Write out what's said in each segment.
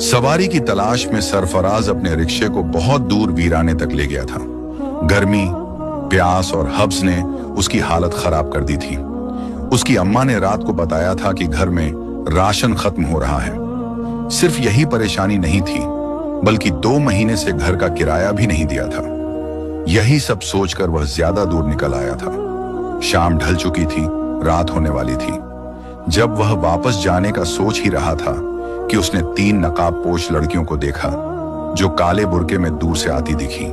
सवारी की तलाश में सरफराज अपने रिक्शे को बहुत दूर वीराने तक ले गया था। गर्मी, प्यास और हब्स ने उसकी हालत खराब कर दी थी। उसकी अम्मा ने रात को बताया था कि घर में राशन खत्म हो रहा है। सिर्फ यही परेशानी नहीं थी, बल्कि 2 महीने से घर का किराया भी नहीं दिया था। यही सब सोचकर वह ज्यादा दूर निकल आया था। शाम ढल चुकी थी, रात होने वाली थी। जब वह वापस जाने का सोच ही रहा था कि उसने 3 नकाबपोश लड़कियों को देखा जो काले बुर्के में दूर से आती दिखी।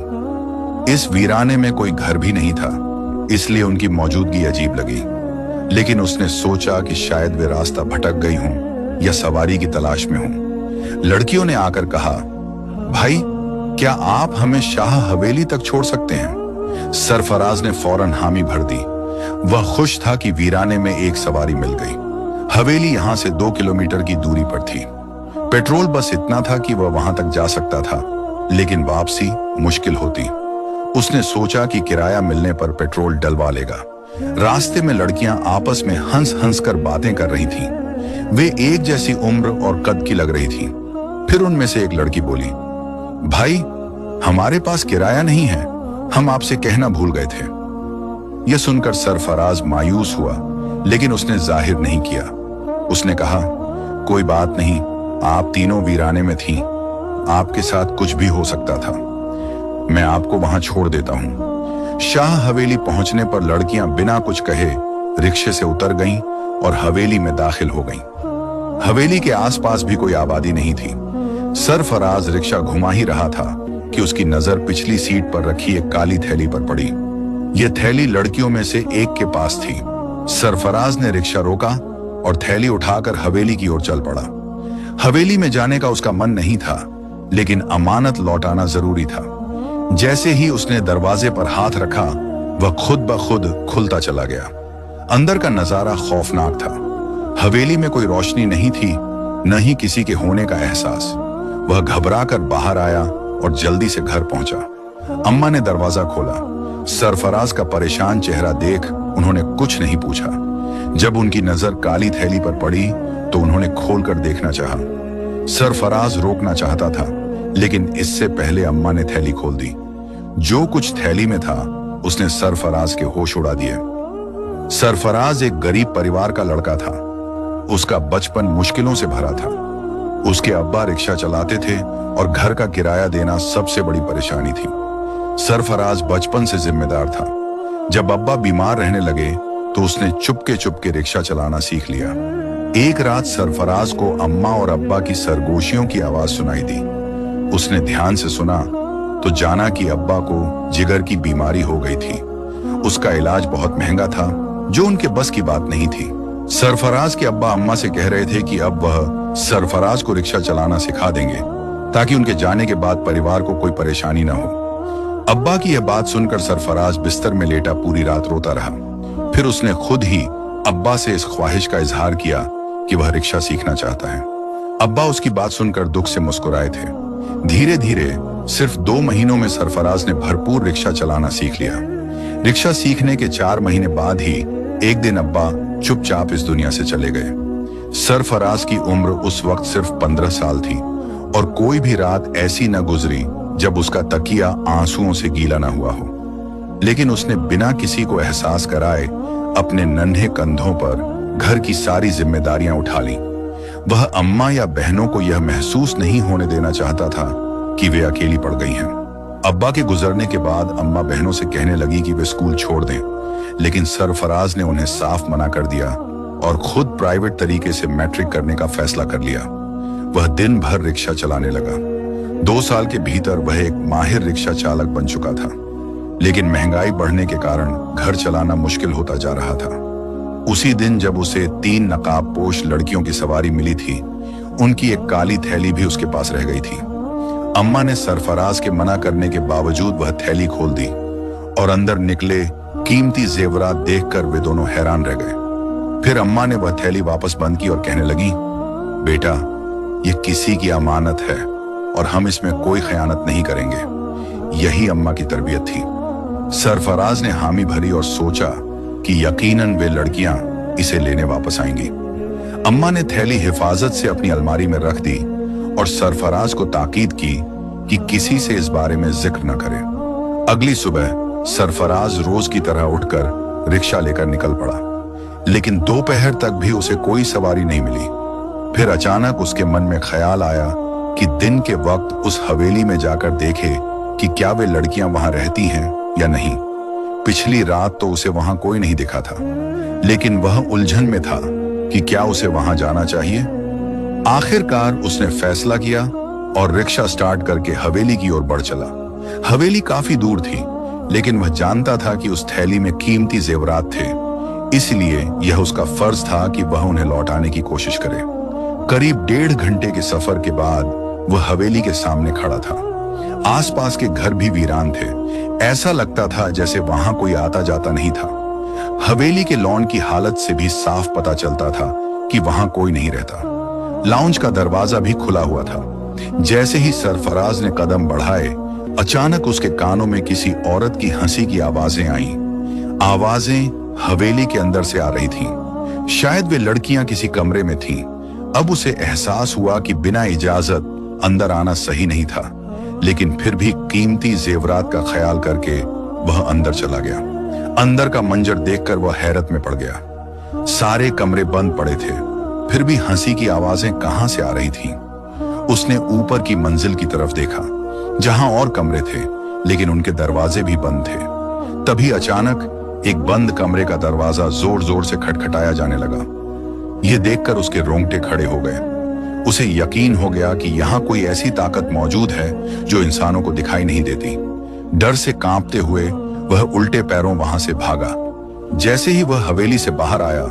इस वीराने में कोई घर भी नहीं था, इसलिए उनकी मौजूदगी अजीब लगी। लेकिन उसने सोचा कि शायद वे रास्ता भटक गई हों या सवारी की तलाश में हों। लड़कियों ने आकर कहा, भाई, क्या आप हमें शाह हवेली तक छोड़ सकते हैं? सरफराज ने फौरन हामी भर दी। वह खुश था कि वीराने में एक सवारी मिल गई। हवेली यहां से 2 किलोमीटर की दूरी पर थी। पेट्रोल बस इतना था कि वह वहां तक जा सकता था, लेकिन वापसी मुश्किल होती। उसने सोचा कि किराया मिलने पर पेट्रोल डलवा लेगा। रास्ते में लड़कियां आपस में हंस हंस कर बातें कर रही थीं। वे एक जैसी उम्र और कद की लग रही थीं। फिर उनमें से एक लड़की बोली, भाई, हमारे पास किराया नहीं है, हम आपसे कहना भूल गए थे। यह सुनकर सरफराज मायूस हुआ, लेकिन उसने जाहिर नहीं किया। उसने कहा, कोई बात नहीं, आप तीनों वीराने में थीं, आपके साथ कुछ भी हो सकता था। मैं आपको वहां छोड़ देता हूं। शाह हवेली पहुंचने पर लड़कियां बिना कुछ कहे रिक्शे से उतर गईं और हवेली में दाखिल हो गईं। हवेली के आसपास भी कोई आबादी नहीं थी। सरफराज रिक्शा घुमा ही रहा था कि उसकी नजर पिछली सीट पर रखी एक काली थैली पर पड़ी। यह थैली लड़कियों में से एक के पास थी। सरफराज ने रिक्शा रोका और थैली उठाकर हवेली की ओर चल पड़ा। हवेली में जाने का उसका मन नहीं था, लेकिन अमानत लौटाना जरूरी था। जैसे ही उसने दरवाजे पर हाथ रखा, वह खुद ब खुद खुलता चला गया। अंदर का नजारा खौफनाक था। हवेली में कोई रोशनी नहीं थी, न ही किसी के होने का एहसास। वह घबराकर बाहर आया और जल्दी से घर पहुंचा। अम्मा ने दरवाजा खोला। सरफराज का परेशान चेहरा देख उन्होंने कुछ नहीं पूछा। जब उनकी नजर काली थैली पर पड़ी तो उन्होंने खोलकर देखना चाहा। सरफराज रोकना चाहता था, लेकिन इससे पहले अम्मा ने थैली खोल दी। जो कुछ थैली में था उसने सरफराज के होश उड़ा दिए। सरफराज एक गरीब परिवार का लड़का था। उसका बचपन मुश्किलों से भरा था। उसके अब्बा रिक्शा चलाते थे और घर का किराया देना सबसे बड़ी परेशानी थी। सरफराज बचपन से जिम्मेदार था। जब अब्बा बीमार रहने लगे तो उसने चुपके रिक्शा चलाना सीख लिया। एक रात सरफराज को अम्मा और अब्बा की सरगोशियों की आवाज सुनाई दी। उसने ध्यान से सुना तो जाना कि अब्बा को जिगर की बीमारी हो गई थी। उसका इलाज बहुत महंगा था, जो उनके बस की बात नहीं थी। सरफराज के अब्बा अम्मा से कह रहे थे कि अब वह सरफराज को रिक्शा चलाना सिखा देंगे, ताकि उनके जाने के बाद परिवार को कोई परेशानी न हो। अब्बा की यह बात सुनकर सरफराज बिस्तर में लेटा पूरी रात रोता रहा। फिर उसने खुद ही अब्बा से इस ख्वाहिश का इजहार किया कि वह रिक्शा सीखना चाहता है। अब्बा उसकी बात सुनकर दुख से मुस्कुराए थे। धीरे धीरे सिर्फ 2 महीनों में सरफराज ने भरपूर रिक्शा चलाना सीख लिया। रिक्शा सीखने के 4 महीने बाद ही एक दिन अब्बा चुपचाप इस दुनिया से चले गए। सरफराज की उम्र उस वक्त सिर्फ 15 साल थी और कोई भी रात ऐसी न गुजरी जब उसका तकिया आंसुओं से गीला ना हुआ हो। लेकिन उसने बिना किसी को एहसास कराए अपने नन्हे कंधों पर घर की सारी जिम्मेदारियां उठा ली। वह अम्मा या बहनों को यह महसूस नहीं होने देना चाहता था कि वे अकेली पड़ गई हैं। अब्बा के गुजरने के बाद अम्मा बहनों से कहने लगी कि वे स्कूल छोड़ दें, लेकिन सरफराज ने उन्हें साफ मना कर दिया और खुद प्राइवेट तरीके से मैट्रिक करने का फैसला कर लिया। वह दिन भर रिक्शा चलाने लगा। 2 साल के भीतर वह एक माहिर रिक्शा चालक बन चुका था। लेकिन महंगाई बढ़ने के कारण घर चलाना मुश्किल होता जा रहा था। उसी दिन जब उसे 3 नकाबपोश लड़कियों की सवारी मिली थी, उनकी एक काली थैली भी उसके पास रह गई थी। अम्मा ने सरफराज के मना करने के बावजूद वह थैली खोल दी और अंदर निकले कीमती जेवरात देखकर वे दोनों हैरान रह गए। फिर अम्मा ने वह थैली वापस बंद की और कहने लगी, बेटा, ये किसी की अमानत है और हम इसमें कोई खयानत नहीं करेंगे। यही अम्मा की तरबियत थी। सरफराज ने हामी भरी और सोचा कि यकीनन वे लड़कियां इसे लेने वापस आएंगी। अम्मा ने थैली हिफाजत से अपनी अलमारी में रख दी और सरफराज को ताकीद की कि किसी से इस बारे में जिक्र न करे। अगली सुबह सरफराज रोज की तरह उठकर रिक्शा लेकर निकल पड़ा, लेकिन दोपहर तक भी उसे कोई सवारी नहीं मिली। फिर अचानक उसके मन में ख्याल आया कि दिन के वक्त उस हवेली में जाकर देखे कि क्या वे लड़कियां वहां रहती हैं या नहीं। पिछली रात तो उसे वहां कोई नहीं दिखा था, लेकिन वह उलझन में था कि क्या उसे वहां जाना चाहिए। आखिरकार उसने फैसला किया और रिक्शा स्टार्ट करके हवेली की ओर बढ़ चला। हवेली काफी दूर थी, लेकिन वह जानता था कि उस थैली में कीमती जेवरात थे, इसलिए यह उसका फर्ज था कि वह उन्हें लौटाने की कोशिश करे। करीब 1.5 घंटे के सफर के बाद वह हवेली के सामने खड़ा था। आसपास के घर भी वीरान थे। ऐसा लगता था जैसे वहां कोई आता जाता नहीं था। हवेली के लॉन की हालत से भी साफ पता चलता था कि वहां कोई नहीं रहता। लाउंज का दरवाजा भी खुला हुआ था। जैसे ही सरफराज ने कदम बढ़ाए, अचानक उसके कानों में किसी औरत की हंसी की आवाजें आईं। आवाजें हवेली के अंदर से आ रही थीं। शायद वे लड़कियां किसी कमरे में थीं। अब उसे एहसास हुआ कि बिना इजाजत अंदर आना सही नहीं था, लेकिन फिर भी कीमती जेवरात का ख्याल करके वह अंदर चला गया। अंदर का मंजर देखकर वह हैरत में पड़ गया। सारे कमरे बंद पड़े थे, फिर भी हंसी की आवाजें कहां से आ रही थीं। उसने ऊपर की मंजिल की तरफ देखा, जहां और कमरे थे, लेकिन उनके दरवाजे भी बंद थे। तभी अचानक एक बंद कमरे का दरवाजा जोर जोर से खटखटाया जाने लगा। यह देखकर उसके रोंगटे खड़े हो गए। उसे यकीन हो गया कि यहां कोई ऐसी ताकत मौजूद है जो इंसानों को दिखाई नहीं देती। डर से कांपते हुए वह उल्टे पैरों वहां से भागा। जैसे ही वह हवेली से बाहर आया,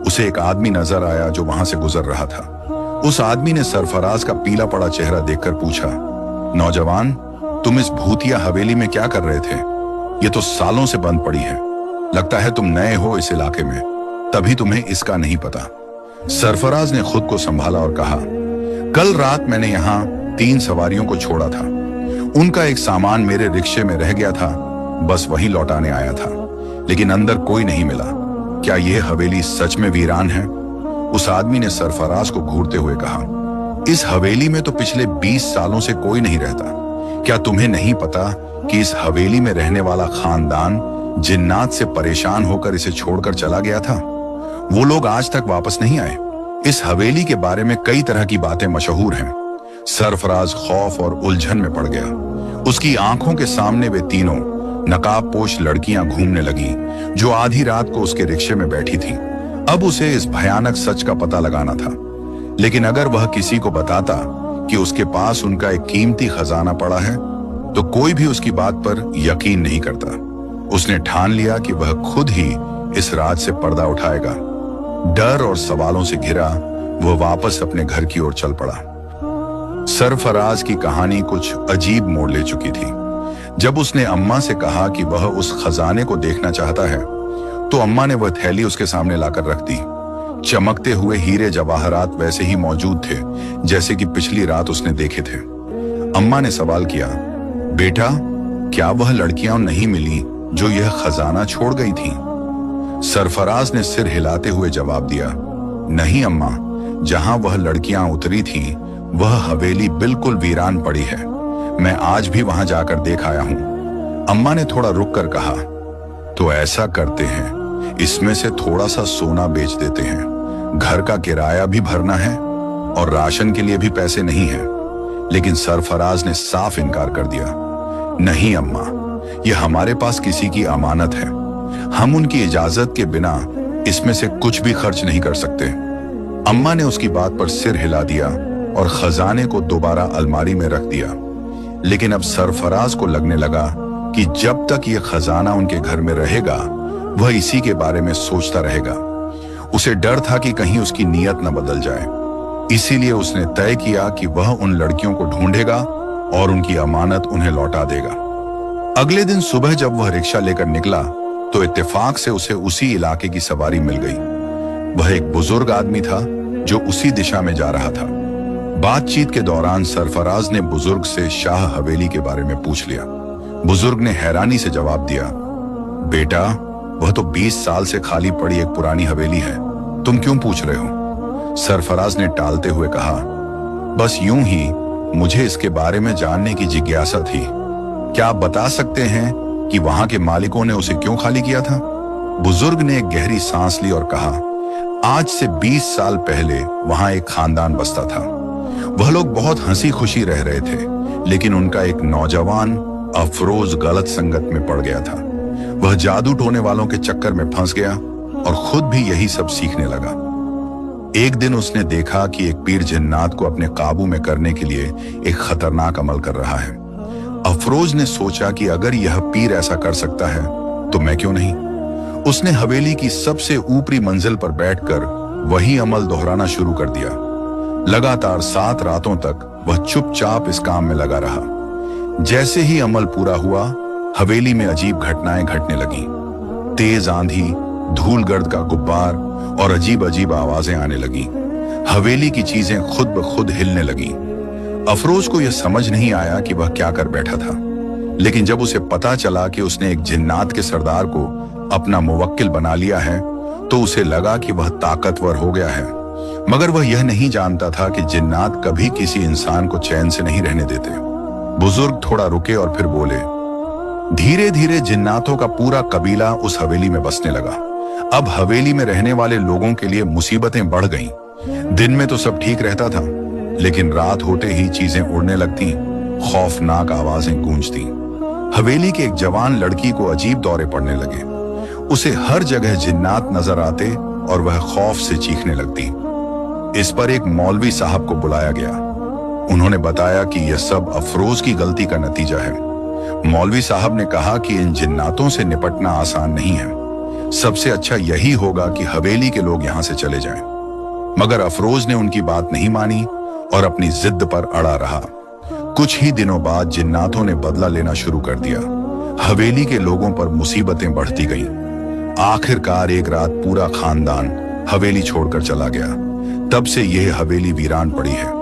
उसे एक आदमी नजर आया जो वहां से गुजर रहा था। उस आदमी ने सरफराज का पीला पड़ा चेहरा देखकर पूछा, नौजवान, तुम इस भूतिया हवेली में क्या कर रहे थे? ये तो सालों से बंद पड़ी है। लगता है तुम नए हो इस इलाके में, तभी तुम्हें इसका नहीं पता। सरफराज ने खुद को संभाला और कहा, कल रात मैंने यहाँ 3 सवारियों को छोड़ा था। उनका एक सामान मेरे रिक्शे में रह गया था, बस वही लौटाने आया था, लेकिन अंदर कोई नहीं मिला। क्या यह हवेली सच में वीरान है? उस आदमी ने सरफराज को घूरते हुए कहा, इस हवेली में तो पिछले 20 सालों से कोई नहीं रहता। क्या तुम्हें नहीं पता कि इस हवेली में रहने वाला खानदान जिन्नात से परेशान होकर इसे छोड़कर चला गया था? वो लोग आज तक वापस नहीं आए। इस हवेली के बारे में कई तरह की बातें मशहूर हैं। सरफराज खौफ और उलझन में पड़ गया। उसकी आंखों के सामने वे तीनों नकाबपोश लड़कियां घूमने लगी, जो आधी रात को उसके रिक्शे में बैठी थीं। अब उसे इस भयानक सच का पता लगाना था, लेकिन अगर वह किसी को बताता कि उसके पास उनका एक कीमती खजाना पड़ा है, तो कोई भी उसकी बात पर यकीन नहीं करता। उसने ठान लिया कि वह खुद ही इस राज से पर्दा उठाएगा। डर और सवालों से घिरा वह वापस अपने घर की ओर चल पड़ा। सरफराज की कहानी कुछ अजीब मोड़ ले चुकी थी। जब उसने अम्मा से कहा कि वह उस खजाने को देखना चाहता है, तो अम्मा ने वह थैली उसके सामने लाकर रख दी। चमकते हुए हीरे जवाहरात वैसे ही मौजूद थे जैसे कि पिछली रात उसने देखे थे। अम्मा ने सवाल किया, बेटा, क्या वह लड़कियां नहीं मिली जो यह खजाना छोड़ गई थीं? सरफराज ने सिर हिलाते हुए जवाब दिया, नहीं अम्मा, जहां वह लड़कियां उतरी थीं, वह हवेली बिल्कुल वीरान पड़ी है। मैं आज भी वहां जाकर देख आया हूं। अम्मा ने थोड़ा रुक कर कहा, तो ऐसा करते हैं, इसमें से थोड़ा सा सोना बेच देते हैं। घर का किराया भी भरना है और राशन के लिए भी पैसे नहीं है। लेकिन सरफराज ने साफ इनकार कर दिया, नहीं अम्मा, यह हमारे पास किसी की अमानत है। हम उनकी इजाजत के बिना इसमें से कुछ भी खर्च नहीं कर सकते। अम्मा ने उसकी बात पर सिर हिला दिया और खजाने को दोबारा अलमारी में रख दिया। लेकिन अब सरफराज को लगने लगा कि जब तक यह खजाना उनके घर में रहेगा, वह इसी के बारे में सोचता रहेगा। उसे डर था कि कहीं उसकी नीयत न बदल जाए। इसीलिए उसने तय किया कि वह उन लड़कियों को ढूंढेगा और उनकी अमानत उन्हें लौटा देगा। अगले दिन सुबह जब वह रिक्शा लेकर निकला, तो इत्तेफाक से उसे उसी इलाके की सवारी मिल गई। वह एक बुजुर्ग आदमी था जो उसी दिशा में जा रहा था। बातचीत के दौरान सरफराज ने बुजुर्ग से शाह हवेली के बारे में पूछ लिया। बुजुर्ग ने हैरानी से जवाब दिया, बेटा, वह तो 20 साल से खाली पड़ी एक पुरानी हवेली है, तुम क्यों पूछ रहे हो? सरफराज ने टालते हुए कहा, बस यूं ही मुझे इसके बारे में जानने की जिज्ञासा थी। क्या आप बता सकते हैं कि वहां के मालिकों ने उसे क्यों खाली किया था? बुजुर्ग ने एक गहरी सांस ली और कहा, आज से 20 साल पहले वहां एक खानदान बसता था। वह लोग बहुत हंसी खुशी रह रहे थे, लेकिन उनका एक नौजवान अफरोज गलत संगत में पड़ गया था। वह जादू टोने वालों के चक्कर में फंस गया और खुद भी यही सब सीखने लगा। एक दिन उसने देखा कि एक पीर जिन्नात को अपने काबू में करने के लिए एक खतरनाक अमल कर रहा है। अफरोज ने सोचा कि अगर यह पीर ऐसा कर सकता है तो मैं क्यों नहीं। उसने हवेली की सबसे ऊपरी मंजिल पर बैठकर वही अमल दोहराना शुरू कर दिया। लगातार 7 रातों तक वह चुपचाप इस काम में लगा रहा। जैसे ही अमल पूरा हुआ, हवेली में अजीब घटनाएं घटने लगीं। तेज आंधी, धूलगर्द का गुब्बार और अजीब अजीब आवाजें आने लगीं। हवेली की चीजें खुद ब खुद हिलने लगीं। अफरोज को यह समझ नहीं आया कि वह क्या कर बैठा था, लेकिन जब उसे पता चला कि उसने एक जिन्नात के सरदार को अपना मुवक्किल बना लिया है, तो उसे लगा कि वह ताकतवर हो गया है। मगर वह यह नहीं जानता था कि जिन्नात कभी किसी इंसान को चैन से नहीं रहने देते। बुजुर्ग थोड़ा रुके और फिर बोले, धीरे धीरे जिन्नातों का पूरा कबीला उस हवेली में बसने लगा। अब हवेली में रहने वाले लोगों के लिए मुसीबतें बढ़ गईं। दिन में तो सब ठीक रहता था, लेकिन रात होते ही चीजें उड़ने लगती, खौफनाक आवाजें गूंजती। हवेली के एक जवान लड़की को अजीब दौरे पड़ने लगे। उसे हर जगह जिन्नात नजर आते और वह खौफ से चीखने लगती। इस पर एक मौलवी साहब को बुलाया गया। उन्होंने बताया कि यह सब अफरोज की गलती का नतीजा है। मौलवी साहब ने कहा कि इन जिन्नातों से निपटना आसान नहीं है। सबसे अच्छा यही होगा कि हवेली के लोग यहां से चले जाएं। मगर अफरोज ने उनकी बात नहीं मानी और अपनी जिद पर अड़ा रहा। कुछ ही दिनों बाद जिन्नातों ने बदला लेना शुरू कर दिया। हवेली के लोगों पर मुसीबतें बढ़ती गईं। आखिरकार एक रात पूरा खानदान हवेली छोड़कर चला गया। तब से यह हवेली वीरान पड़ी है।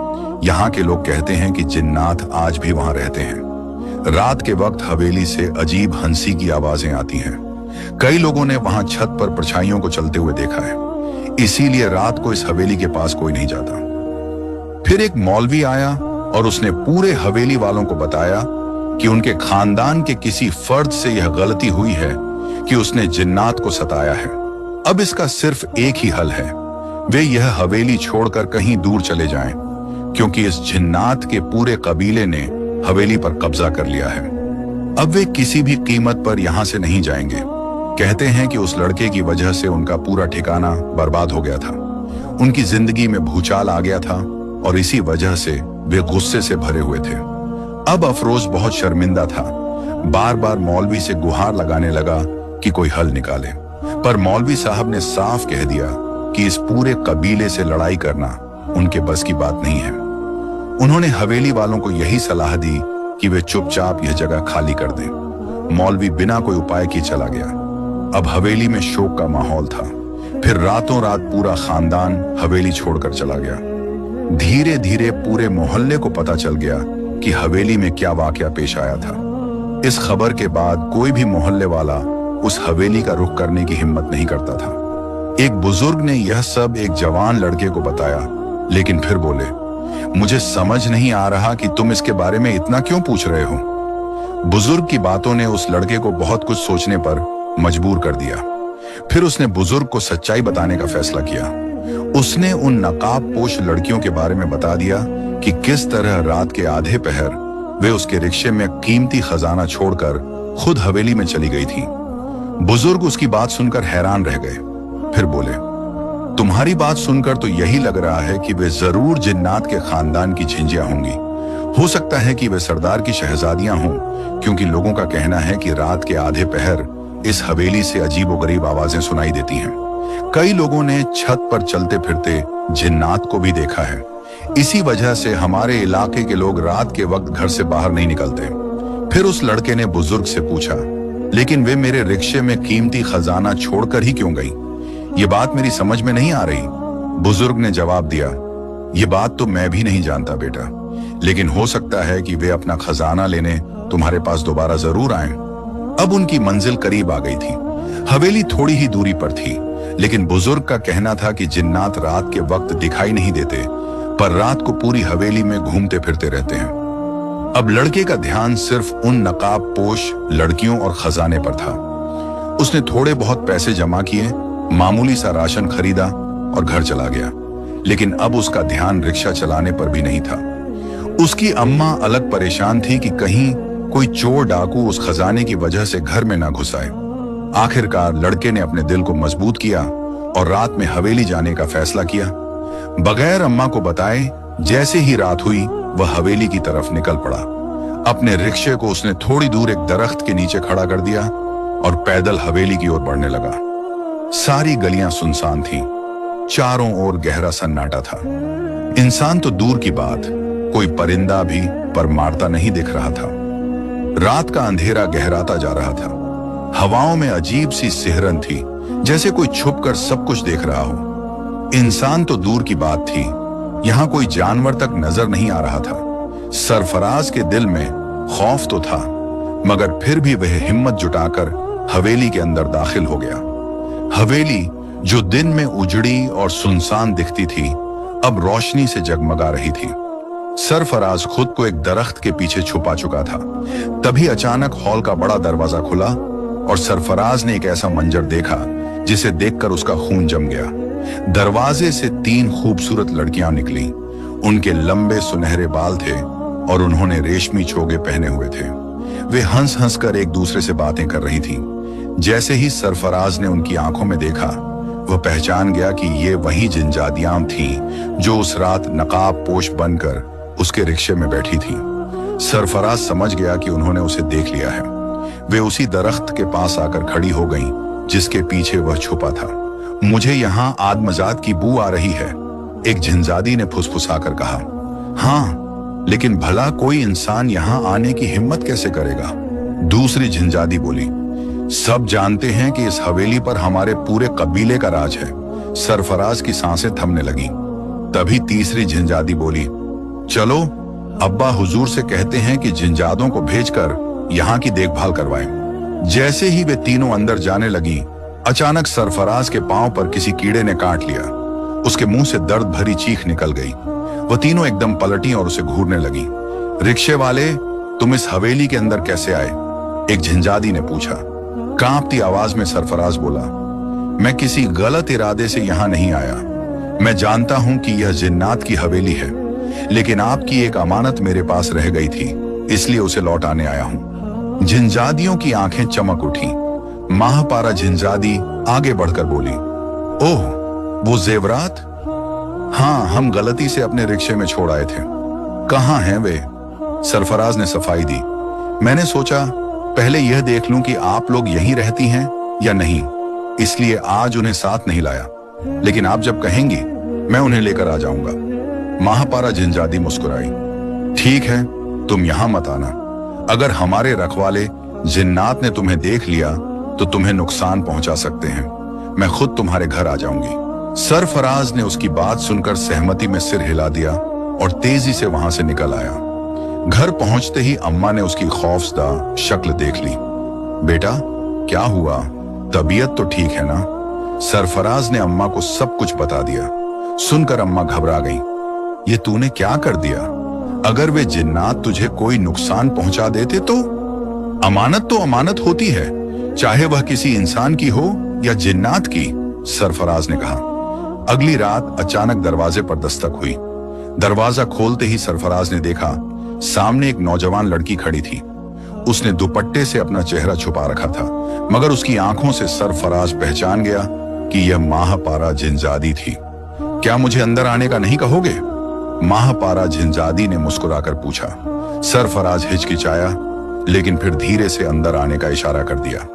यहाँ के लोग कहते हैं कि जिन्नात आज भी वहां रहते हैं। रात के वक्त हवेली से अजीब हंसी की आवाजें आती हैं। कई लोगों ने वहां छत पर परछाइयों को चलते हुए देखा है। इसीलिए रात को इस हवेली के पास कोई नहीं जाता। फिर एक मौलवी आया और उसने पूरे हवेली वालों को बताया कि उनके खानदान के किसी फर्द से यह गलती हुई है कि उसने जिन्नात को सताया है। अब इसका सिर्फ एक ही हल है, वे यह हवेली छोड़कर कहीं दूर चले जाएं, क्योंकि इस जिन्नात के पूरे कबीले ने हवेली पर कब्जा कर लिया है। अब वे किसी भी कीमत पर यहां से नहीं जाएंगे। कहते हैं कि उस लड़के की वजह से उनका पूरा ठिकाना बर्बाद हो गया था। उनकी जिंदगी में भूचाल आ गया था और इसी वजह से वे गुस्से से भरे हुए थे। अब अफरोज बहुत शर्मिंदा था। बार बार मौलवी से गुहार लगाने लगा कि कोई हल निकाले, पर मौलवी साहब ने साफ कह दिया कि इस पूरे कबीले से लड़ाई करना उनके बस की बात नहीं है। उन्होंने हवेली वालों को यही सलाह दी कि वे चुपचाप यह जगह खाली कर दें। मौलवी बिना कोई उपाय किए चला गया। अब हवेली में शोक का माहौल था। फिर रातों रात पूरा खानदान हवेली छोड़कर चला गया। धीरे धीरे पूरे मोहल्ले को पता चल गया कि हवेली में क्या वाकया पेश आया था। इस खबर के बाद कोई भी मोहल्ले वाला उस हवेली का रुख करने की हिम्मत नहीं करता था। एक बुजुर्ग ने यह सब एक जवान लड़के को बताया, लेकिन फिर बोले, मुझे समझ नहीं आ रहा कि तुम इसके बारे में इतना क्यों पूछ रहे हो। बुजुर्ग की बातों ने उस लड़के को बहुत कुछ सोचने पर मजबूर कर दिया। फिर उसने बुजुर्ग को सच्चाई बताने का फैसला किया। उसने उन नकाब पोश लड़कियों के बारे में बता दिया कि किस तरह रात के आधे पहर वे उसके रिक्शे में कीमती खजाना छोड़कर खुद हवेली में चली गई थी। बुजुर्ग उसकी बात सुनकर हैरान रह गए। फिर बोले, तुम्हारी बात सुनकर तो यही लग रहा है कि वे जरूर जिन्नात के खानदान की झिंझियां होंगी। हो सकता है कि वे सरदार की शहजादियां हों, क्योंकि लोगों का कहना है कि रात के आधे पहर इस हवेली से अजीबोगरीब आवाजें सुनाई देती हैं। कई लोगों ने छत पर चलते फिरते जिन्नात को भी देखा है। इसी वजह से हमारे इलाके के लोग रात के वक्त घर से बाहर नहीं निकलते। फिर उस लड़के ने बुजुर्ग से पूछा, लेकिन वे मेरे रिक्शे में कीमती खजाना छोड़कर ही क्यों गई? ये बात मेरी समझ में नहीं आ रही। बुजुर्ग ने जवाब दिया, ये बात तो मैं भी नहीं जानता बेटा, लेकिन हो सकता है कि वे अपना खजाना लेने तुम्हारे पास दोबारा जरूर आए। अब उनकी मंजिल करीब आ गई थी। हवेली थोड़ी ही दूरी पर थी, लेकिन बुजुर्ग का कहना था कि जिन्नात रात के वक्त दिखाई नहीं देते, पर रात को पूरी हवेली में घूमते फिरते रहते हैं। अब लड़के का ध्यान सिर्फ उन नकाब पोश लड़कियों और खजाने पर था। उसने थोड़े बहुत पैसे जमा किए, मामूली सा राशन खरीदा और घर चला गया। लेकिन अब उसका ध्यान रिक्शा चलाने पर भी नहीं था। उसकी अम्मा अलग परेशान थी कि कहीं कोई चोर डाकू उस खजाने की वजह से घर में ना घुस आए। आखिरकार लड़के ने अपने दिल को मजबूत किया और रात में हवेली जाने का फैसला किया। बगैर अम्मा को बताए जैसे ही रात हुई वह हवेली की तरफ निकल पड़ा। अपने रिक्शे को उसने थोड़ी दूर एक दरख्त के नीचे खड़ा कर दिया और पैदल हवेली की ओर बढ़ने लगा। सारी गलियां सुनसान थीं, चारों ओर गहरा सन्नाटा था। इंसान तो दूर की बात, कोई परिंदा भी पर मारता नहीं दिख रहा था। रात का अंधेरा गहराता जा रहा था। हवाओं में अजीब सी सिहरन थी, जैसे कोई छुपकर सब कुछ देख रहा हो। इंसान तो दूर की बात थी, यहां कोई जानवर तक नजर नहीं आ रहा था। सरफराज के दिल में खौफ तो था, मगर फिर भी वह हिम्मत जुटाकर हवेली के अंदर दाखिल हो गया। हवेली जो दिन में उजड़ी और सुनसान दिखती थी, अब रोशनी से जगमगा रही थी। सरफराज खुद को एक दरख्त के पीछे छुपा चुका था। तभी अचानक हॉल का बड़ा दरवाजा खुला और सरफराज ने एक ऐसा मंजर देखा जिसे देखकर उसका खून जम गया। दरवाजे से 3 खूबसूरत लड़कियां निकली। उनके लंबे सुनहरे बाल थे और उन्होंने रेशमी चोगे पहने हुए थे। वे हंस हंस कर एक दूसरे से बातें कर रही थीं। जैसे ही सरफराज ने उनकी आंखों में देखा, वह पहचान गया कि ये वही जिनजादियां थीं जो उस रात नकाब पोश बनकर उसके रिक्शे में बैठी थीं। सरफराज समझ गया कि उन्होंने उसे देख लिया है। वे उसी दरख्त के पास आकर खड़ी हो गईं जिसके पीछे वह छुपा था। मुझे यहाँ आदमजात की बू आ रही है, एक जिनजादी ने फुसफुसाकर कहा। हाँ, लेकिन भला कोई इंसान यहाँ आने की हिम्मत कैसे करेगा? दूसरी जिनजादी बोली। सब जानते हैं कि इस हवेली पर हमारे पूरे कबीले का राज है। सरफराज की सांसें थमने लगी। तभी तीसरी जिनजादी बोली, चलो अब्बा हुजूर से कहते हैं कि जिनजादों को भेजकर यहाँ की देखभाल करवाएं। जैसे ही वे तीनों अंदर जाने लगी, अचानक सरफराज के पांव पर किसी कीड़े ने काट लिया। उसके मुंह से दर्द भरी चीख निकल गई। वह तीनों एकदम पलटी और उसे घूरने लगी। रिक्शे वाले, तुम इस हवेली के अंदर कैसे आए? एक जिनजादी ने पूछा। कांपती आवाज में सरफराज बोला, मैं किसी गलत इरादे से यहाँ नहीं आया। मैं जानता हूं कि यह जिन्नात की हवेली है, लेकिन आपकी एक अमानत मेरे पास रह गई थी, इसलिए उसे लौटाने आया हूं। जिनजादियों की आंखें चमक उठी। माहपारा जिनजादी आगे बढ़कर बोली, ओह, वो जेवरात? हाँ, हम गलती से अपने रिक्शे में छोड़ आए थे। कहाँ हैं वे? सरफराज ने सफाई दी। मैंने सोचा पहले यह देख लूं कि आप लोग यहीं रहती हैं या नहीं, इसलिए आज उन्हें साथ नहीं लाया, लेकिन आप जब कहेंगी मैं उन्हें लेकर आ जाऊंगा। माहपारा जिनजादी मुस्कुराई। ठीक है, तुम यहां मत आना। अगर हमारे रखवाले जिन्नात ने तुम्हें देख लिया तो तुम्हें नुकसान पहुंचा सकते हैं। मैं खुद तुम्हारे घर आ जाऊंगी। सरफराज ने उसकी बात सुनकर सहमति में सिर हिला दिया और तेजी से वहां से निकल आया। घर पहुंचते ही अम्मा ने उसकी खौफजदा शक्ल देख ली। बेटा, क्या हुआ? तबीयत तो ठीक है ना? सरफराज ने अम्मा को सब कुछ बता दिया। सुनकर अम्मा घबरा गईं। ये तूने क्या कर दिया? अगर वे जिन्नात तुझे कोई नुकसान पहुंचा देते तो? अमानत तो अमानत होती है, चाहे वह किसी इंसान की हो या जिन्नात की, सरफराज ने कहा। अगली रात अचानक दरवाजे पर दस्तक हुई। दरवाजा खोलते ही सरफराज ने देखा सामने एक नौजवान लड़की खड़ी थी। उसने दुपट्टे से अपना चेहरा छुपा रखा था, मगर उसकी आंखों से सरफराज पहचान गया कि यह माहपारा जिनजादी थी। क्या मुझे अंदर आने का नहीं कहोगे? माहपारा जिनजादी ने मुस्कुराकर पूछा। सरफराज हिचकिचाया, लेकिन फिर धीरे से अंदर आने का इशारा कर दिया।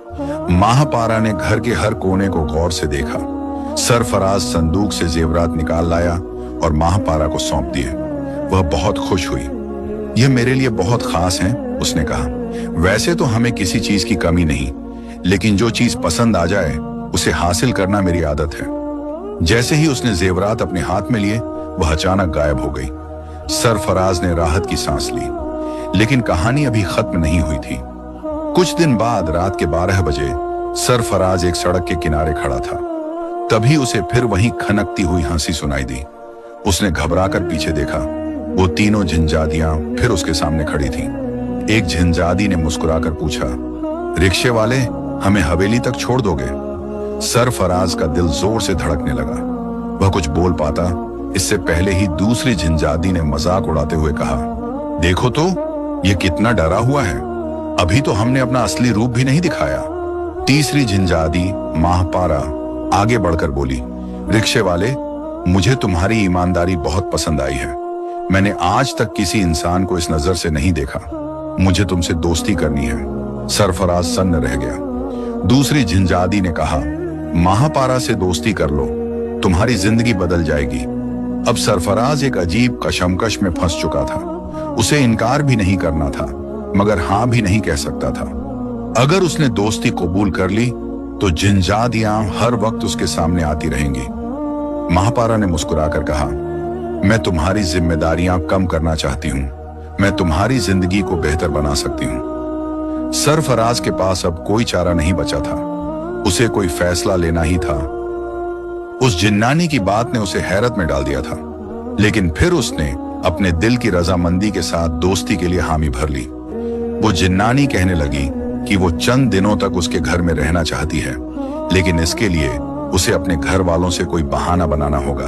माहपारा ने घर के हर कोने को गौर से देखा। सरफराज संदूक से जेवरात निकाल लाया और माहपारा को सौंप दिए। वह बहुत खुश हुई। यह मेरे लिए बहुत खास है, उसने कहा। वैसे तो हमें किसी चीज की कमी नहीं, लेकिन जो चीज पसंद आ जाए उसे हासिल करना मेरी आदत है। जैसे ही उसने जेवरात अपने हाथ में लिए, वह अचानक गायब हो गई। सरफराज ने राहत की सांस ली, लेकिन कहानी अभी खत्म नहीं हुई थी। कुछ दिन बाद रात के 12 बजे सरफराज एक सड़क के किनारे खड़ा था। तभी उसे फिर वही खनकती हुई हंसी सुनाई दी। उसने घबराकर पीछे देखा। वो तीनों जिनजादियां फिर उसके सामने खड़ी थीं। एक जिनजादी ने मुस्कुराकर पूछा, रिक्शे वाले, हमें हवेली तक छोड़ दोगे? सरफराज का दिल जोर से धड़कने लगा। वह कुछ बोल पाता इससे पहले ही दूसरी जिनजादी ने मजाक उड़ाते हुए कहा, देखो तो ये कितना डरा हुआ है, अभी तो हमने अपना असली रूप भी नहीं दिखाया। तीसरी जिनजादी माहपारा आगे बढ़कर बोली, रिक्शे वाले, मुझे तुम्हारी ईमानदारी बहुत पसंद आई है। मैंने आज तक किसी इंसान को इस नजर से नहीं देखा। मुझे तुमसे दोस्ती करनी है। सरफराज सन्न रह गया। दूसरी जिनजादी ने कहा, महापारा से दोस्ती कर लो, तुम्हारी जिंदगी बदल जाएगी। अब सरफराज एक अजीब कशमकश में फंस चुका था। उसे इनकार भी नहीं करना था, मगर हां भी नहीं कह सकता था। अगर उसने दोस्ती कबूल कर ली तो जिनजादियां हर वक्त उसके सामने आती रहेंगी। महापारा ने मुस्कुराकर कहा, मैं तुम्हारी जिम्मेदारियां कम करना चाहती हूं। मैं तुम्हारी जिंदगी को बेहतर बना सकती हूं। सरफराज के पास अब कोई चारा नहीं बचा था। उसे कोई फैसला लेना ही था। उस जिन्नानी की बात ने उसे हैरत में डाल दिया था, लेकिन फिर उसने अपने दिल की रजामंदी के साथ दोस्ती के लिए हामी भर ली। वो जिन्नानी कहने लगी कि वो चंद दिनों तक उसके घर में रहना चाहती है, लेकिन इसके लिए उसे अपने घर वालों से कोई बहाना बनाना होगा।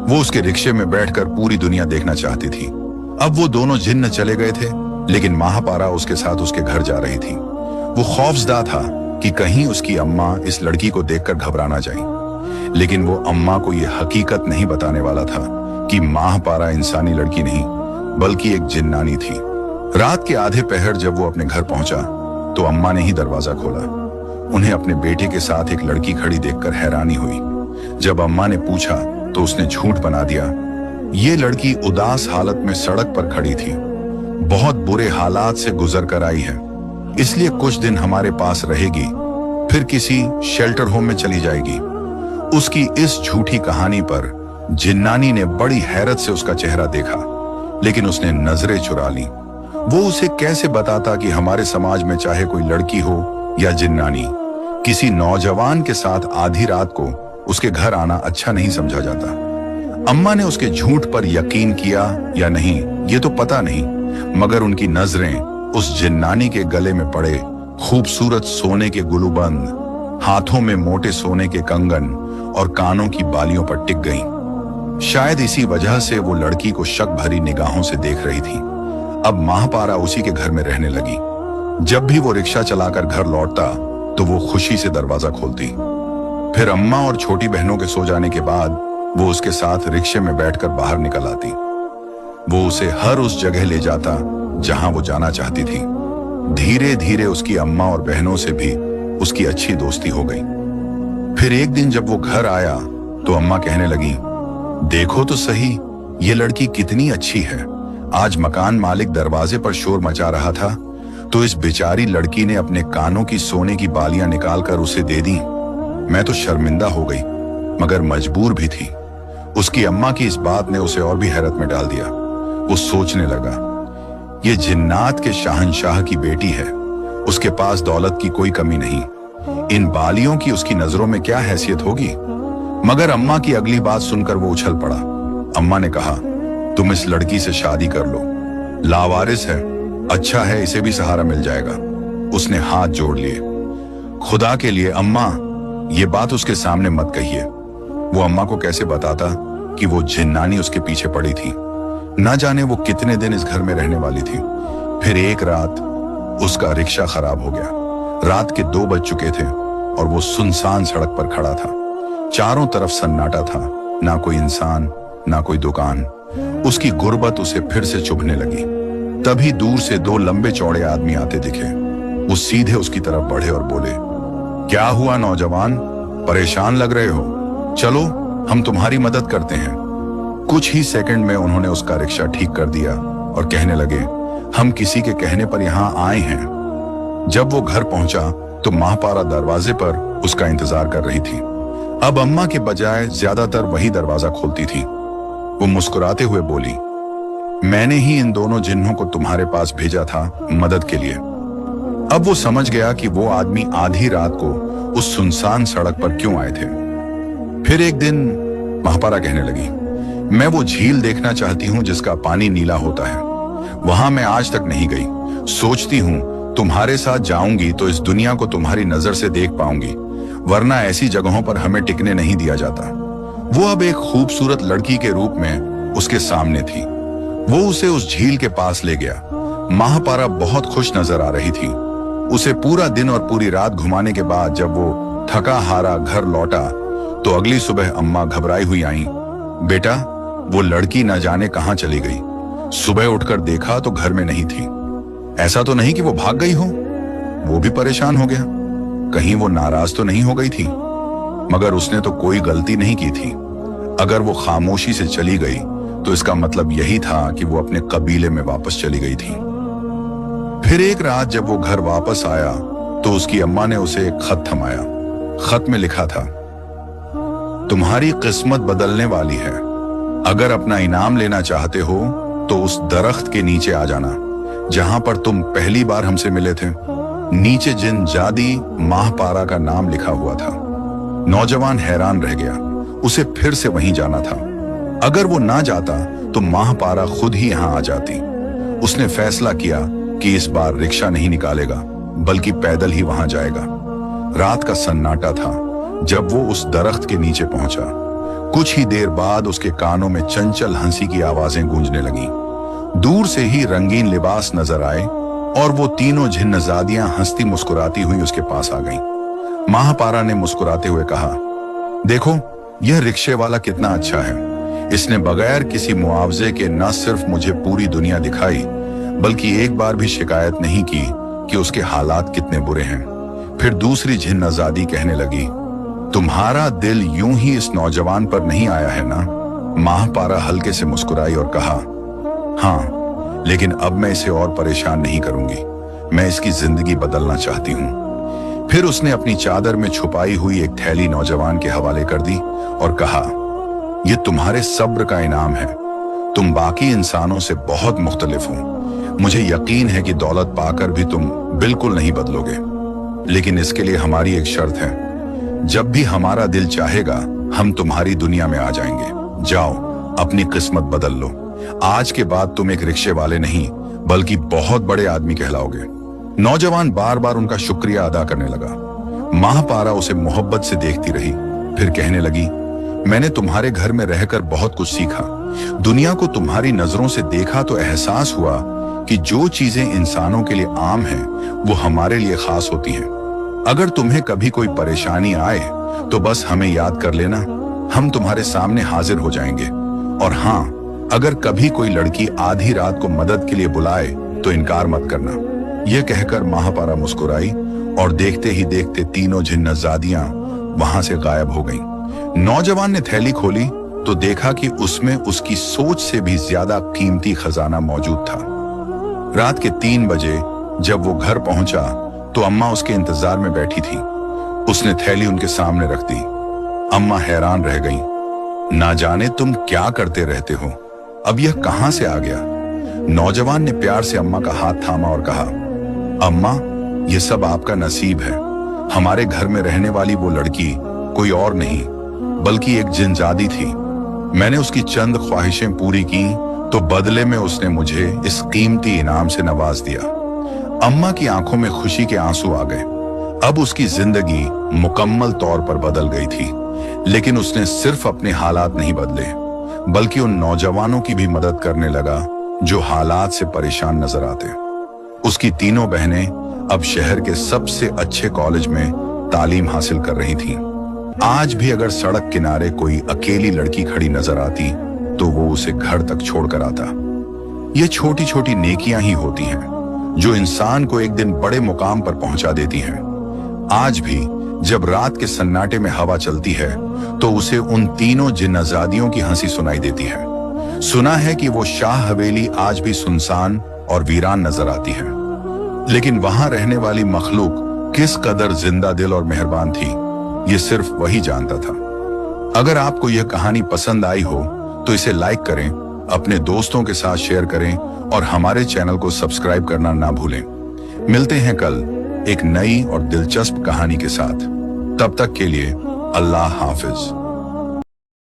वो उसके रिक्शे में बैठकर पूरी दुनिया देखना चाहती थी। अब वो दोनों जिन्न चले गए थे, लेकिन महापारा उसके साथ उसके घर जा रही थी। वो खौफजदा था कि कहीं उसकी अम्मा इस लड़की को देखकर घबरा ना जाए, लेकिन वो अम्मा को यह हकीकत नहीं बताने वाला था कि महापारा इंसानी लड़की नहीं बल्कि एक जिन्नानी थी। रात के आधे पहर जब वो अपने घर पहुंचा तो अम्मा ने ही दरवाजा खोला। उन्हें अपने बेटे के साथ एक लड़की खड़ी देखकर हैरानी हुई। जब अम्मा ने पूछा तो उसने झूठ बना दिया। ये लड़की उदास हालत में सड़क पर खड़ी थी, बहुत बुरे हालात से गुजर कर आई है, इसलिए कुछ दिन हमारे पास रहेगी, फिर किसी शेल्टर होम में चली जाएगी। उसकी इस झूठी कहानी पर जिन्नानी ने बड़ी हैरत से उसका चेहरा देखा, लेकिन उसने नजरें चुरा ली। वो उसे कैसे बताता कि हमारे समाज में चाहे कोई लड़की हो या जिन्नानी, किसी नौजवान के साथ आधी रात को उसके घर आना अच्छा नहीं समझा जाता। अम्मा ने उसके झूठ पर यकीन किया या नहीं ये तो पता नहीं, मगर उनकी नजरें उस जिन्नानी के गले में पड़े खूबसूरत सोने के गुलूबंद, हाथों में मोटे सोने के कंगन और कानों की बालियों पर टिक गईं। शायद इसी वजह से वो लड़की को शक भरी निगाहों से देख रही थी। अब महापारा उसी के घर में रहने लगी। जब भी वो रिक्शा चलाकर घर लौटता तो वो खुशी से दरवाजा खोलती। फिर अम्मा और छोटी बहनों के सो जाने के बाद वो उसके साथ रिक्शे में बैठकर बाहर निकल आती। वो उसे हर उस जगह ले जाता जहां वो जाना चाहती थी। धीरे धीरे उसकी अम्मा और बहनों से भी उसकी अच्छी दोस्ती हो गई। फिर एक दिन जब वो घर आया तो अम्मा कहने लगी, देखो तो सही ये लड़की कितनी अच्छी है। आज मकान मालिक दरवाजे पर शोर मचा रहा था तो इस बेचारी लड़की ने अपने कानों की सोने की बालियां निकालकर उसे दे दी। मैं तो शर्मिंदा हो गई, मगर मजबूर भी थी। उसकी अम्मा की इस बात ने उसे और भी हैरत में डाल दिया। वो सोचने लगा, ये जिन्नात के शहंशाह की बेटी है, उसके पास दौलत की कोई कमी नहीं, इन बालियों की उसकी नजरों में क्या हैसियत होगी। मगर अम्मा की अगली बात सुनकर वो उछल पड़ा। अम्मा ने कहा, तुम इस लड़की से शादी कर लो, लावारिस है, अच्छा है, इसे भी सहारा मिल जाएगा। उसने हाथ जोड़ लिए। खुदा के लिए अम्मा, ये बात उसके सामने मत कहिए। वो अम्मा को कैसे बताता कि वो जिन्नानी उसके पीछे पड़ी थी। ना जाने वो कितने दिन इस घर में रहने वाली थी। फिर एक रात उसका रिक्शा खराब हो गया। रात के 2 बज चुके थे और वो सुनसान सड़क पर खड़ा था। चारों तरफ सन्नाटा था, ना कोई इंसान, ना कोई दुकान। उसकी गुर्बत उसे फिर से चुभने लगी। तभी दूर से 2 लंबे चौड़े आदमी आते दिखे। वो सीधे उसकी तरफ बढ़े और बोले, क्या हुआ नौजवान, परेशान लग रहे हो? चलो हम तुम्हारी मदद करते हैं। कुछ ही सेकंड में उन्होंने उसका रिक्शा ठीक कर दिया और कहने लगे, हम किसी के कहने पर यहाँ आए हैं। जब वो घर पहुंचा तो महापारा दरवाजे पर उसका इंतजार कर रही थी। अब अम्मा के बजाय ज्यादातर वही दरवाजा खोलती थी। वो मुस्कुराते हुए बोली, मैंने ही इन दोनों जिन्हों को तुम्हारे पास भेजा था मदद के लिए। अब वो समझ गया कि वो आदमी आधी रात को उस सुनसान सड़क पर क्यों आए थे। फिर एक दिन महापारा कहने लगी, मैं वो झील देखना चाहती हूँ जिसका पानी नीला होता है। वहां मैं आज तक नहीं गई। सोचती हूँ तुम्हारे साथ जाऊंगी तो इस दुनिया को तुम्हारी नजर से देख पाऊंगी, वरना ऐसी जगहों पर हमें टिकने नहीं दिया जाता। वो अब एक खूबसूरत लड़की के रूप में उसके सामने थी। वो उसे उस झील के पास ले गया। महापारा बहुत खुश नजर आ रही थी। उसे पूरा दिन और पूरी रात घुमाने के बाद जब वो थका हारा घर लौटा तो अगली सुबह अम्मा घबराई हुई आई। बेटा, वो लड़की न जाने कहां चली गई। सुबह उठकर देखा तो घर में नहीं थी। ऐसा तो नहीं कि वो भाग गई हो? वो भी परेशान हो गया। कहीं वो नाराज तो नहीं हो गई थी? मगर उसने तो कोई गलती नहीं की थी। अगर वो खामोशी से चली गई तो इसका मतलब यही था कि वो अपने कबीले में वापस चली गई थी। फिर एक रात जब वो घर वापस आया तो उसकी अम्मा ने उसे एक खत थमाया। खत में लिखा था, तुम्हारी किस्मत बदलने वाली है। अगर अपना इनाम लेना चाहते हो तो उस दरख्त के नीचे आ जाना जहां पर तुम पहली बार हमसे मिले थे। नीचे जिन जादी महापारा का नाम लिखा हुआ था। नौजवान हैरान रह गया। उसे फिर से वहीं जाना था। अगर वो ना जाता तो महापारा खुद ही यहां आ जाती। उसने फैसला किया कि इस बार रिक्शा नहीं निकालेगा बल्कि पैदल ही वहां जाएगा। रात का सन्नाटा था जब वो उस दरख्त के नीचे पहुंचा। कुछ ही देर बाद उसके कानों में चंचल हंसी की आवाजें गूंजने लगीं। दूर से ही रंगीन लिबास नजर आए और वो तीनों जिन्नजादियां हंसती मुस्कुराती हुई उसके पास आ गईं। महापारा ने मुस्कुराते हुए कहा, देखो यह रिक्शे वाला कितना अच्छा है। इसने बगैर किसी मुआवजे के न सिर्फ मुझे पूरी दुनिया दिखाई बल्कि एक बार भी शिकायत नहीं की कि उसके हालात कितने बुरे हैं। फिर दूसरी जिन्नजादी कहने लगी, तुम्हारा दिल यूं ही इस नौजवान पर नहीं आया है ना? महापारा हल्के से मुस्कुराई और कहा, हाँ, लेकिन अब मैं इसे और परेशान नहीं करूंगी। मैं इसकी जिंदगी बदलना चाहती हूं। फिर उसने अपनी चादर में छुपाई हुई एक थैली नौजवान के हवाले कर दी और कहा, यह तुम्हारे सब्र का इनाम है। तुम बाकी इंसानों से बहुत मुख्तलिफ हो। मुझे यकीन है कि दौलत पाकर भी तुम बिल्कुल नहीं बदलोगे, लेकिन इसके लिए हमारी एक शर्त है। जब भी हमारा दिल चाहेगा हम तुम्हारी दुनिया में आ जाएंगे। जाओ, अपनी किस्मत बदल लो। आज के बाद तुम एक रिक्शे वाले नहीं बल्कि बहुत बड़े आदमी कहलाओगे। नौजवान बार बार उनका शुक्रिया अदा करने लगा। महापारा उसे मोहब्बत से देखती रही। फिर कहने लगी, मैंने तुम्हारे घर में रहकर बहुत कुछ सीखा। दुनिया को तुम्हारी नजरों से देखा तो एहसास हुआ कि जो चीजें इंसानों के लिए आम हैं वो हमारे लिए खास होती हैं। अगर तुम्हें कभी कोई परेशानी आए तो बस हमें याद कर लेना, हम तुम्हारे सामने हाजिर हो जाएंगे। और हाँ, अगर कभी कोई लड़की आधी रात को मदद के लिए बुलाए तो इनकार मत करना। यह कहकर महापारा मुस्कुराई और देखते ही देखते तीनों जिन्नजादियां वहां से गायब हो गईं। नौजवान ने थैली खोली तो देखा कि उसमें उसकी सोच से भी ज्यादा कीमती खजाना मौजूद था। रात के 3 बजे जब वो घर पहुंचा तो अम्मा उसके इंतजार में बैठी थी। उसने थैली उनके सामने रख दी। अम्मा हैरान रह गईं। ना जाने तुम क्या करते रहते हो, अब यह कहां से आ गया? नौजवान ने प्यार से अम्मा का हाथ थामा और कहा, अम्मा, यह सब आपका नसीब है। हमारे घर में रहने वाली वो लड़की कोई और नहीं बल्कि एक जिन्नजादी थी। मैंने उसकी चंद ख्वाहिशें पूरी की तो बदले में उसने मुझे इस कीमती इनाम से नवाज दिया। अम्मा की आंखों में खुशी के आंसू आ गए। अब उसकी जिंदगी मुकम्मल तौर पर बदल गई थी। लेकिन उसने सिर्फ अपने हालात नहीं बदले बल्कि उन नौजवानों की भी मदद करने लगा जो हालात से परेशान नजर आते। उसकी तीनों बहनें अब शहर के सबसे अच्छे कॉलेज में तालीम हासिल कर रही थीं। आज भी अगर सड़क किनारे कोई अकेली लड़की खड़ी नजर आती तो वो उसे घर तक छोड़कर आता। ये छोटी छोटी नेकियां ही होती हैं जो इंसान को एक दिन बड़े मुकाम पर पहुंचा देती हैं। आज भी जब रात के सन्नाटे में हवा चलती है तो उसे उन तीनों जिन्नजादियों की हंसी सुनाई देती है। सुना है कि वो शाह हवेली आज भी सुनसान और वीरान नजर आती है, लेकिन वहां रहने वाली मखलूक किस कदर जिंदा दिल और मेहरबान थी ये सिर्फ वही जानता था। अगर आपको यह कहानी पसंद आई हो तो इसे लाइक करें, अपने दोस्तों के साथ शेयर करें और हमारे चैनल को सब्सक्राइब करना ना भूलें। मिलते हैं कल एक नई और दिलचस्प कहानी के साथ। तब तक के लिए अल्लाह हाफिज।